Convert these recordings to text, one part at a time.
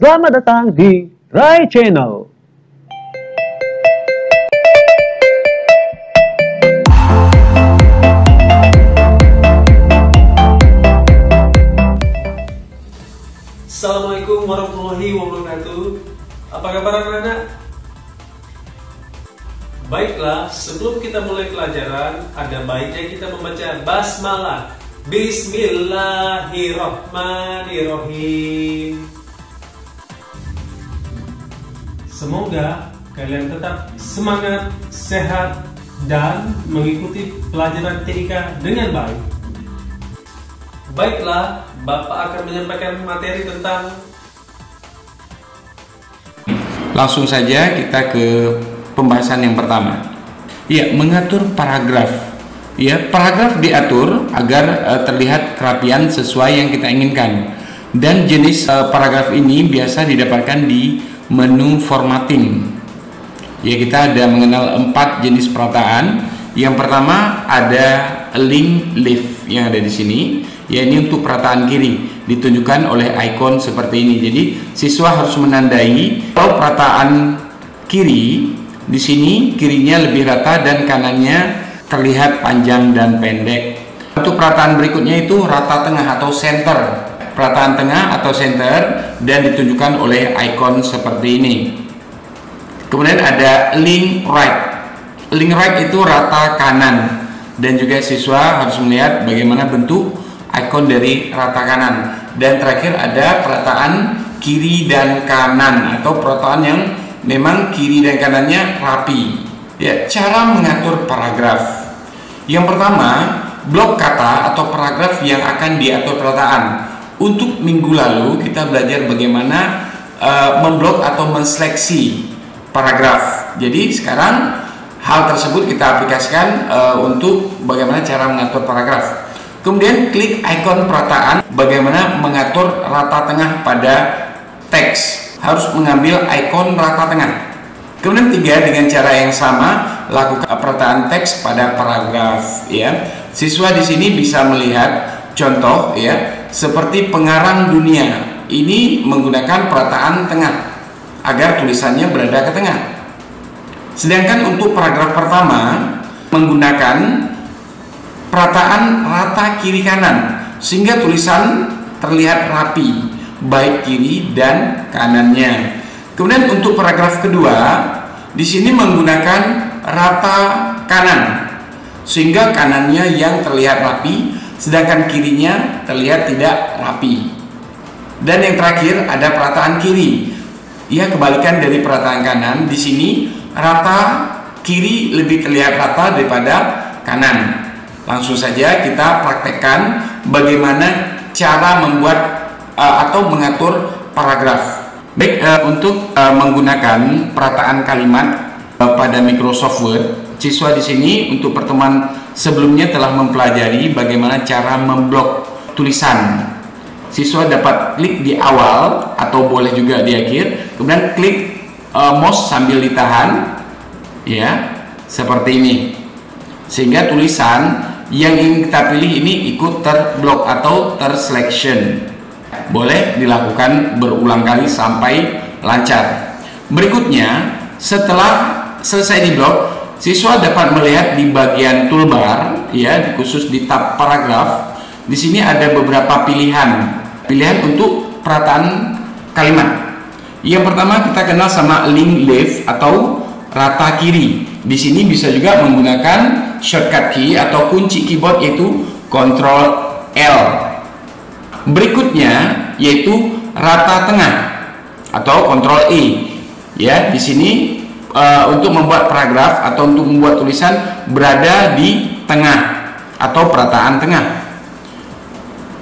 Selamat datang di Rai Channel. Assalamualaikum warahmatullahi wabarakatuh. Apa kabar anak-anak? Baiklah, sebelum kita mulai pelajaran, ada baiknya kita membaca basmalah. Bismillahirrahmanirrahim. Semoga kalian tetap semangat, sehat, dan mengikuti pelajaran TIK dengan baik. Baiklah, Bapak akan menyampaikan materi tentang. Langsung saja kita ke pembahasan yang pertama. Ya, mengatur paragraf. Ya, paragraf diatur agar terlihat kerapian sesuai yang kita inginkan. Dan jenis paragraf ini biasa didapatkan di menu formatting. Ya, kita ada mengenal 4 jenis perataan. Yang pertama ada link left yang ada di sini. Ya, ini untuk perataan kiri, ditunjukkan oleh ikon seperti ini. Jadi siswa harus menandai kalau perataan kiri di sini kirinya lebih rata dan kanannya terlihat panjang dan pendek. Untuk perataan berikutnya itu rata tengah atau center. Perataan tengah atau center dan ditunjukkan oleh ikon seperti ini. Kemudian ada link right. Link right itu rata kanan dan juga siswa harus melihat bagaimana bentuk ikon dari rata kanan. Dan terakhir ada perataan kiri dan kanan atau perataan yang memang kiri dan kanannya rapi. Ya, cara mengatur paragraf. Yang pertama, blok kata atau paragraf yang akan diatur perataan. Untuk minggu lalu kita belajar bagaimana memblok atau menseleksi paragraf. Jadi sekarang hal tersebut kita aplikasikan untuk bagaimana cara mengatur paragraf. Kemudian klik ikon perataan, bagaimana mengatur rata tengah pada teks. Harus mengambil ikon rata tengah. Kemudian 3, dengan cara yang sama lakukan perataan teks pada paragraf. Ya, siswa di sini bisa melihat contoh ya, seperti pengarang dunia. Ini menggunakan perataan tengah agar tulisannya berada ke tengah. Sedangkan untuk paragraf pertama menggunakan perataan rata kiri kanan sehingga tulisan terlihat rapi baik kiri dan kanannya. Kemudian untuk paragraf kedua di sini menggunakan rata kanan sehingga kanannya yang terlihat rapi sedangkan kirinya terlihat tidak rapi. Dan yang terakhir ada perataan kiri. Ya, kebalikan dari perataan kanan. Di sini rata kiri lebih terlihat rata daripada kanan. Langsung saja kita praktekkan bagaimana cara membuat atau mengatur paragraf. Baik, untuk menggunakan perataan kalimat pada Microsoft Word, siswa di sini untuk pertemuan sebelumnya telah mempelajari bagaimana cara memblok tulisan. Siswa dapat klik di awal atau boleh juga di akhir, kemudian klik mouse sambil ditahan, ya, seperti ini, sehingga tulisan yang ingin kita pilih ini ikut terblok atau terselection. Boleh dilakukan berulang kali sampai lancar. Berikutnya, setelah selesai diblok, siswa dapat melihat di bagian toolbar, ya, khusus di tab paragraf. Di sini ada beberapa pilihan untuk perataan kalimat. Yang pertama kita kenal sama link left atau rata kiri. Di sini bisa juga menggunakan shortcut key atau kunci keyboard yaitu Ctrl L. Berikutnya yaitu rata tengah atau Ctrl E. Ya, di sini untuk membuat paragraf atau untuk membuat tulisan berada di tengah atau perataan tengah.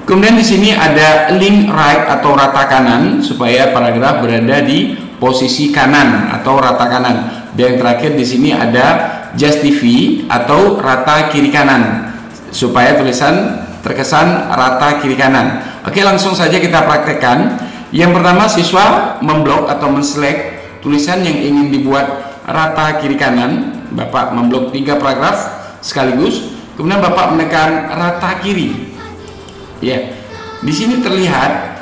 Kemudian di sini ada link right atau rata kanan supaya paragraf berada di posisi kanan atau rata kanan. Dan yang terakhir di sini ada justify atau rata kiri kanan supaya tulisan terkesan rata kiri kanan. Oke, langsung saja kita praktekkan. Yang pertama, siswa memblok atau menselect tulisan yang ingin dibuat rata kiri kanan. Bapak memblok 3 paragraf sekaligus. Kemudian Bapak menekan rata kiri. Ya, di sini terlihat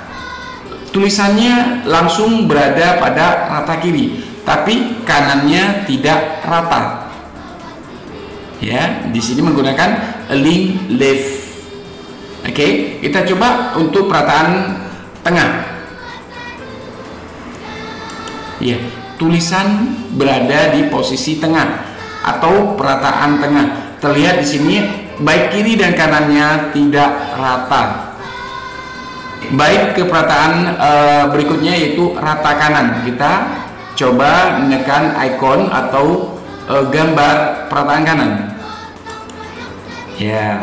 tulisannya langsung berada pada rata kiri, tapi kanannya tidak rata. Ya, di sini menggunakan align left. Oke, kita coba untuk perataan tengah. Ya, tulisan berada di posisi tengah atau perataan tengah. Terlihat di sini baik kiri dan kanannya tidak rata. Baik ke perataan berikutnya yaitu rata kanan. Kita coba menekan icon atau gambar perataan kanan. Ya,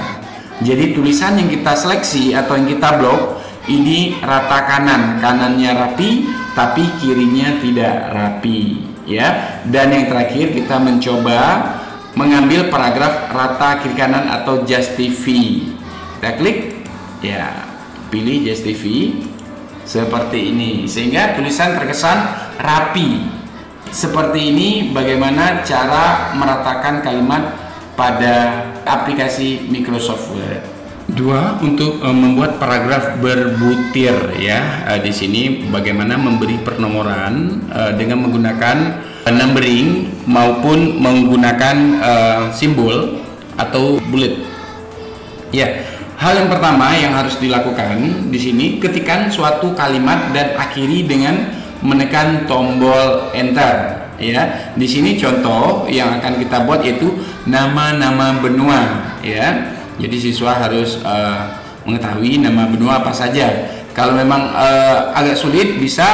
jadi tulisan yang kita seleksi atau yang kita blok ini rata kanan, kanannya rapi tapi kirinya tidak rapi, ya. Dan yang terakhir kita mencoba mengambil paragraf rata kiri kanan atau justify. Kita klik, ya, pilih justify seperti ini sehingga tulisan terkesan rapi. Seperti ini bagaimana cara meratakan kalimat pada aplikasi Microsoft Word. Dua, untuk membuat paragraf berbutir, ya. Di sini bagaimana memberi pernomoran dengan menggunakan numbering maupun menggunakan simbol atau bullet. Ya, hal yang pertama yang harus dilakukan di sini, ketikkan suatu kalimat dan akhiri dengan menekan tombol enter. Ya, di sini contoh yang akan kita buat yaitu nama-nama benua, ya. Jadi siswa harus mengetahui nama benua apa saja. Kalau memang agak sulit bisa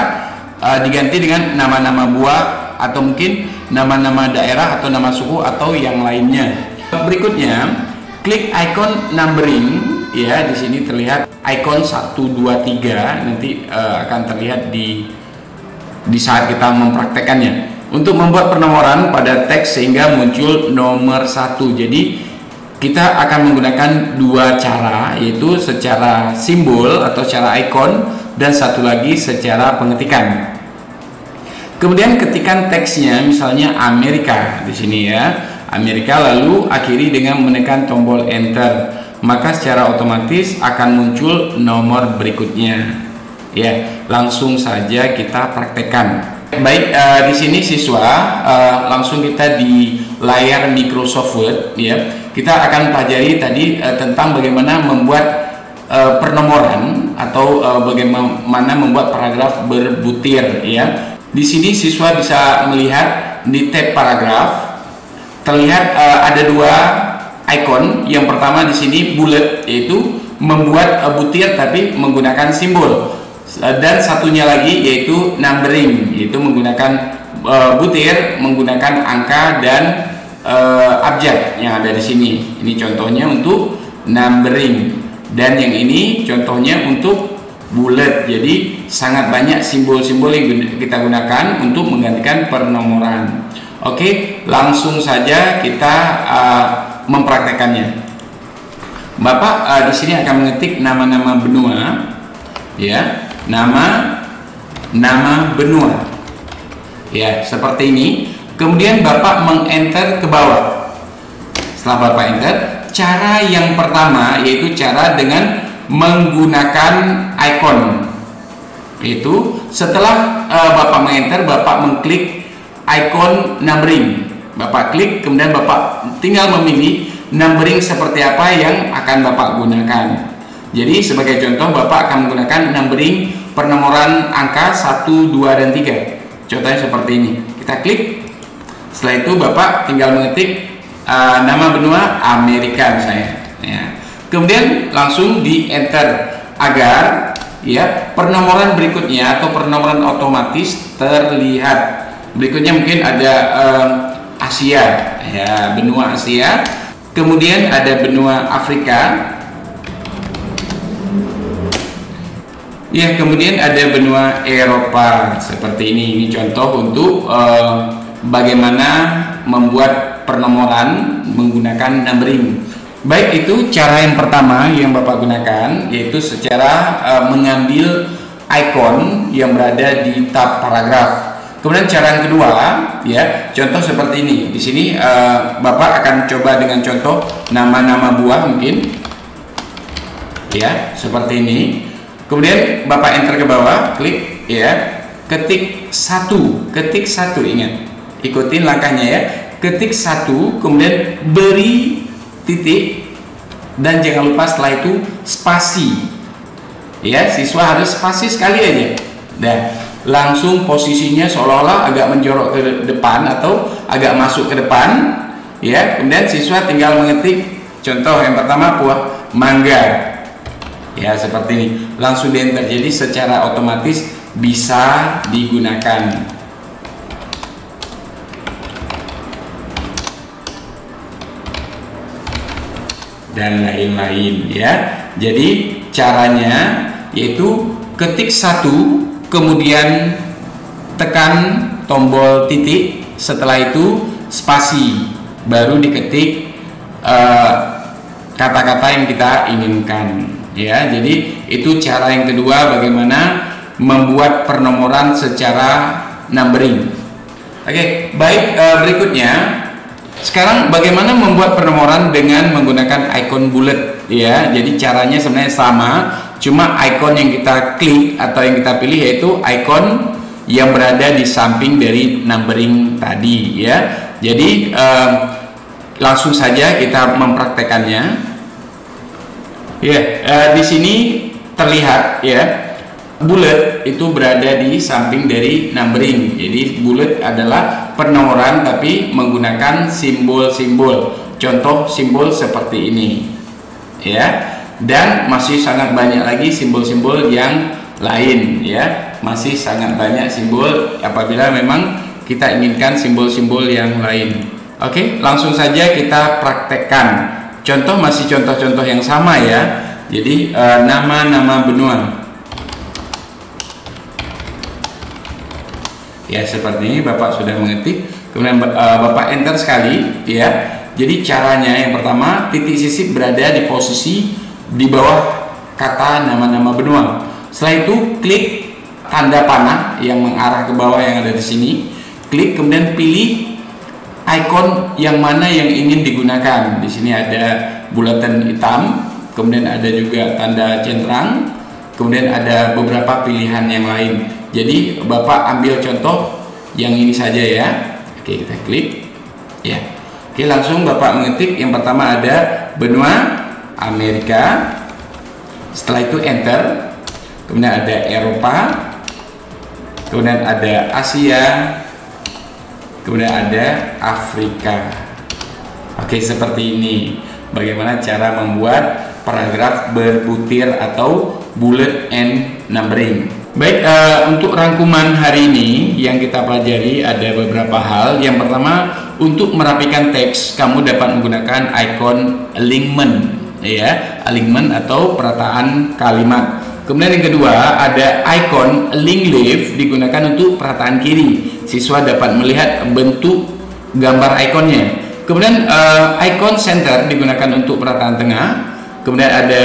diganti dengan nama-nama buah atau mungkin nama-nama daerah atau nama suku atau yang lainnya. Berikutnya, klik icon numbering, ya. Di sini terlihat icon 1 2 3 nanti akan terlihat di saat kita mempraktekannya. Untuk membuat pernomoran pada teks sehingga muncul nomor 1. Jadi kita akan menggunakan dua cara, yaitu secara simbol atau secara icon dan satu lagi secara pengetikan. Kemudian ketikan teksnya, misalnya Amerika di sini, ya, Amerika, lalu akhiri dengan menekan tombol enter, maka secara otomatis akan muncul nomor berikutnya. Ya, langsung saja kita praktekkan. Baik, di sini siswa langsung kita di layar Microsoft Word, ya. Kita akan pelajari tadi tentang bagaimana membuat pernomoran atau bagaimana membuat paragraf berbutir, ya. Di sini siswa bisa melihat di tab paragraf terlihat ada dua icon. Yang pertama di sini bullet, yaitu membuat butir tapi menggunakan simbol. Dan satunya lagi yaitu numbering, yaitu menggunakan butir menggunakan angka dan abjad yang ada di sini. Ini contohnya untuk numbering dan yang ini contohnya untuk bullet. Jadi sangat banyak simbol-simbol yang kita gunakan untuk menggantikan pernomoran. Oke, langsung saja kita mempraktekannya. Bapak di sini akan mengetik nama-nama benua, ya. Nama benua, ya, seperti ini. Kemudian Bapak mengenter ke bawah. Setelah Bapak enter, cara yang pertama yaitu cara dengan menggunakan icon. Itu setelah Bapak mengenter, Bapak mengklik icon numbering. Bapak klik, kemudian Bapak tinggal memilih numbering seperti apa yang akan Bapak gunakan. Jadi sebagai contoh Bapak akan menggunakan numbering pernomoran angka 1, 2, dan 3. Contohnya seperti ini. Kita klik. Setelah itu Bapak tinggal mengetik nama benua Amerika misalnya, ya. Kemudian langsung di enter agar, ya, pernomoran berikutnya atau pernomoran otomatis terlihat. Berikutnya mungkin ada Asia, ya, benua Asia. Kemudian ada benua Afrika. Ya, kemudian ada benua Eropa seperti ini. Ini contoh untuk bagaimana membuat pernomoran menggunakan numbering. Baik, itu cara yang pertama yang Bapak gunakan, yaitu secara mengambil icon yang berada di tab paragraf. Kemudian cara yang kedua, ya, contoh seperti ini. Di sini Bapak akan coba dengan contoh nama-nama buah mungkin, ya, seperti ini. Kemudian Bapak enter ke bawah, klik ya. Ketik satu, ingat. Ikutin langkahnya ya. Ketik satu, kemudian beri titik, dan jangan lupa setelah itu spasi. Ya, siswa harus spasi sekali aja. Dan langsung posisinya seolah-olah agak menjorok ke depan atau agak masuk ke depan. Ya, kemudian siswa tinggal mengetik contoh yang pertama buah mangga. Ya, seperti ini. Langsung di enter. Jadi secara otomatis bisa digunakan. Dan lain-lain ya. Jadi caranya yaitu ketik satu, kemudian tekan tombol titik, setelah itu spasi, baru diketik kata-kata yang kita inginkan ya. Jadi itu cara yang kedua bagaimana membuat pernomoran secara numbering. Oke, baik, berikutnya sekarang bagaimana membuat pernomoran dengan menggunakan icon bullet ya. Jadi caranya sebenarnya sama, cuma icon yang kita klik atau yang kita pilih yaitu icon yang berada di samping dari numbering tadi ya. Jadi langsung saja kita mempraktekannya. Ya, di sini terlihat ya, bullet itu berada di samping dari numbering. Jadi bullet adalah penomoran tapi menggunakan simbol-simbol. Contoh simbol seperti ini ya. Dan masih sangat banyak lagi simbol-simbol yang lain ya. Masih sangat banyak simbol apabila memang kita inginkan simbol-simbol yang lain. Oke, langsung saja kita praktekkan. Contoh masih contoh-contoh yang sama ya. Jadi nama-nama benua. Ya, seperti ini Bapak sudah mengetik, kemudian Bapak enter sekali ya. Jadi caranya yang pertama, titik sisip berada di posisi di bawah kata nama-nama benua. Setelah itu klik tanda panah yang mengarah ke bawah yang ada di sini. Klik kemudian pilih icon yang mana yang ingin digunakan. Di sini ada bulatan hitam, kemudian ada juga tanda centang, kemudian ada beberapa pilihan yang lain. Jadi Bapak ambil contoh yang ini saja ya. Oke, kita klik ya. Oke, langsung Bapak mengetik yang pertama ada benua Amerika. Setelah itu enter. Kemudian ada Eropa, kemudian ada Asia, kemudian ada Afrika. Oke, seperti ini bagaimana cara membuat paragraf berbutir atau bullet and numbering. Baik, untuk rangkuman hari ini yang kita pelajari ada beberapa hal. Yang pertama, untuk merapikan teks kamu dapat menggunakan icon alignment ya, alignment atau perataan kalimat. Kemudian yang kedua ada icon link left digunakan untuk perataan kiri. Siswa dapat melihat bentuk gambar ikonnya. Kemudian icon center digunakan untuk perataan tengah. Kemudian ada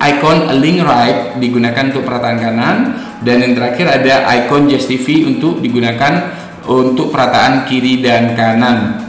icon link right digunakan untuk perataan kanan, dan yang terakhir ada icon justify untuk digunakan untuk perataan kiri dan kanan.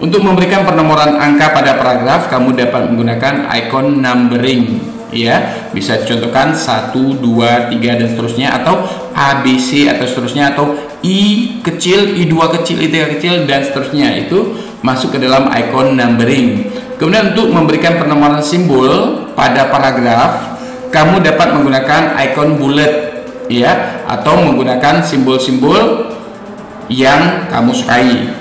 Untuk memberikan penomoran angka pada paragraf kamu dapat menggunakan icon numbering ya, bisa dicontohkan 1, 2, 3 dan seterusnya, atau ABC atau seterusnya, atau I kecil, I2 kecil, I3 kecil dan seterusnya. Itu masuk ke dalam icon numbering. Kemudian untuk memberikan penomoran simbol pada paragraf kamu dapat menggunakan icon bullet ya, atau menggunakan simbol-simbol yang kamu sukai.